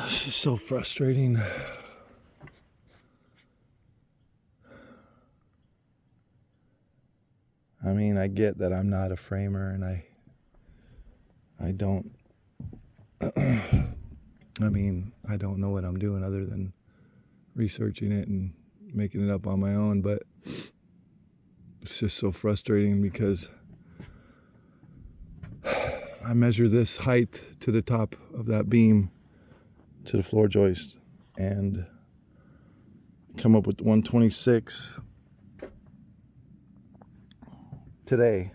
This is so frustrating. I mean, I get that I'm not a framer and I don't, I mean, I don't know what I'm doing other than researching it and making it up on my own, but it's just so frustrating because I measure this height to the top of that beam to the floor joist and come up with 126 today.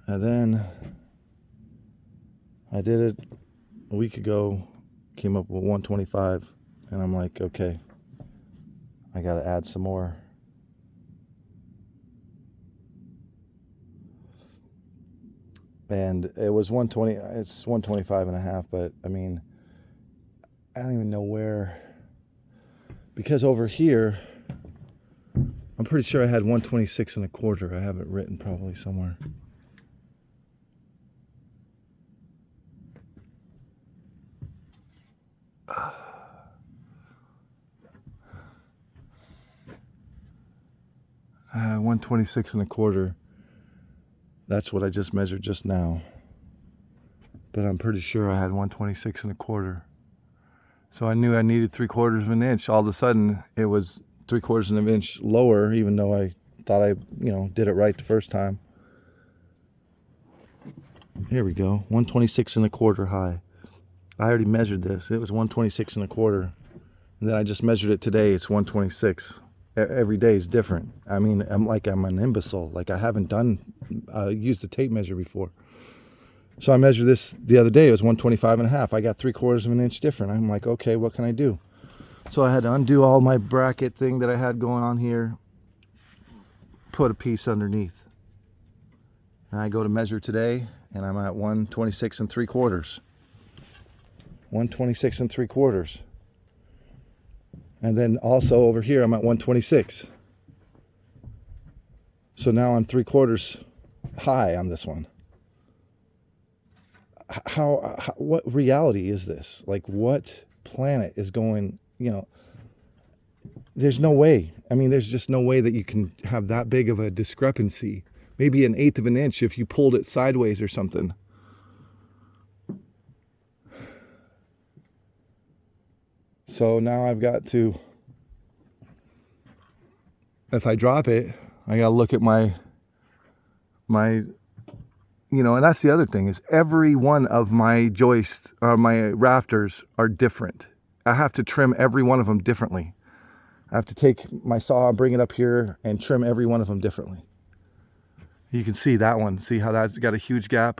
And then I did it a week ago, came up with 125, and I'm like, okay, I gotta add some more. And it was 120, it's 125 and a half, but I mean, I don't even know where, because over here, I'm pretty sure I had 126 and a quarter. I have it written probably somewhere. I had 126 and a quarter. That's what I just measured just now. But I'm pretty sure I had 126 and a quarter. So I knew I needed 3/4 of an inch. All of a sudden, it was 3/4 of an inch lower, even though I thought I, did it right the first time. Here we go, 126 and a quarter high. I already measured this. It was 126 and a quarter. And then I just measured it today. It's 126. Every day is different. I mean, I'm an imbecile. Like I haven't used a tape measure before. So I measured this the other day. It was 125 and a half. I got 3/4 of an inch different. I'm like, okay, what can I do? So I had to undo all my bracket thing that I had going on here, put a piece underneath. And I go to measure today, and I'm at 126 and 3/4. 126 and 3/4. And then also over here, I'm at 126. So now I'm 3/4 high on this one. How what reality is this? Like, what planet is going, there's no way. I mean, there's just no way that you can have that big of a discrepancy. Maybe 1/8 of an inch if you pulled it sideways or something. So now I've got to, if I drop it, I gotta look at my, and that's the other thing is every one of my joists or my rafters are different. I have to trim every one of them differently. I have to take my saw, bring it up here, and trim every one of them differently. You can see that one. See how that's got a huge gap?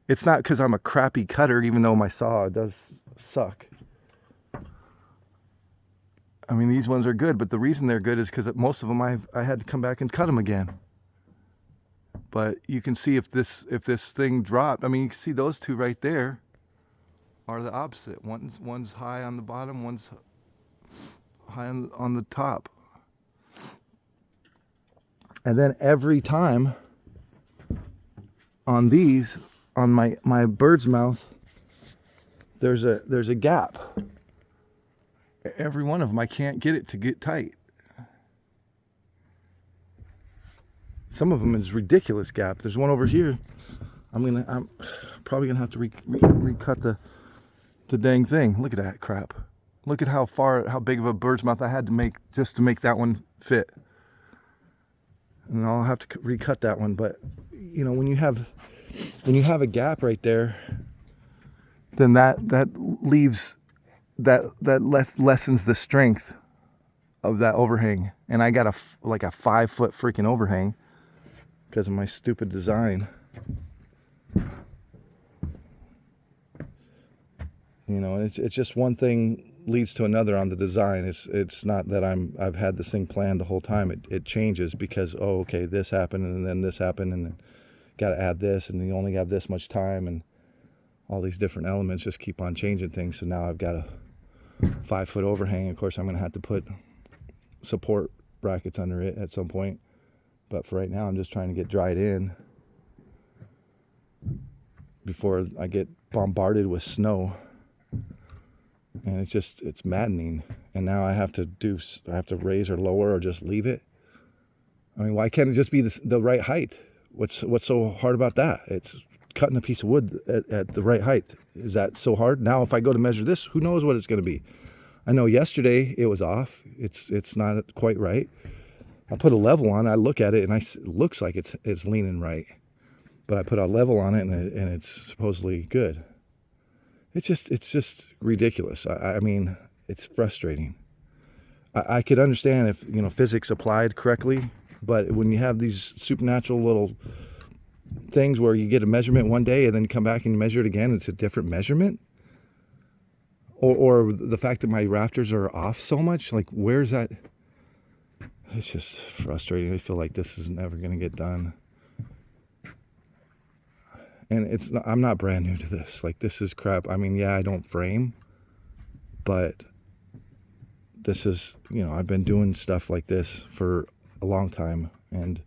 It's not because I'm a crappy cutter, even though my saw does suck. I mean, these ones are good, but the reason they're good is because most of them I had to come back and cut them again. But you can see if this thing dropped. I mean, you can see those two right there are the opposite. One's high on the bottom, one's high on the top. And then every time on these, on my bird's mouth, there's a gap. Every one of them, I can't get it to get tight. Some of them is ridiculous gap. There's one over here. I'm probably gonna have to recut the dang thing. Look at that crap. Look at how big of a bird's mouth I had to make just to make that one fit. And I'll have to recut that one. But when you have a gap right there, then that leaves that lessens the strength of that overhang. And I got a 5-foot freaking overhang because of my stupid design. It's just one thing leads to another on the design. It's not that I've had this thing planned the whole time. It changes because, okay, this happened and then this happened and then got to add this and you only have this much time, and all these different elements just keep on changing things. So now I've got a 5-foot overhang. Of course, I'm going to have to put support brackets under it at some point. But for right now, I'm just trying to get dried in before I get bombarded with snow. And it's maddening. And now I have to raise or lower or just leave it. I mean, why can't it just be the right height? What's so hard about that? It's cutting a piece of wood at the right height. Is that so hard? Now, if I go to measure this, who knows what it's going to be? I know yesterday it was off. It's not quite right. I put a level on. I look at it and it looks like it's leaning right, but I put a level on it and it's supposedly good. It's just ridiculous. I mean, it's frustrating. I could understand if physics applied correctly, but when you have these supernatural little things where you get a measurement one day and then come back and measure it again, it's a different measurement. Or the fact that my rafters are off so much, like where's that? It's just frustrating. I feel like this is never going to get done. And I'm not brand new to this. Like, this is crap. I mean, yeah, I don't frame, but this is, I've been doing stuff like this for a long time, and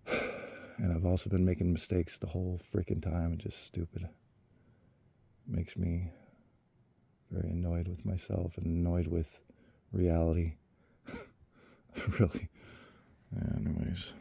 I've also been making mistakes the whole freaking time. It's just stupid. Makes me very annoyed with myself and annoyed with reality. Really. Anyways.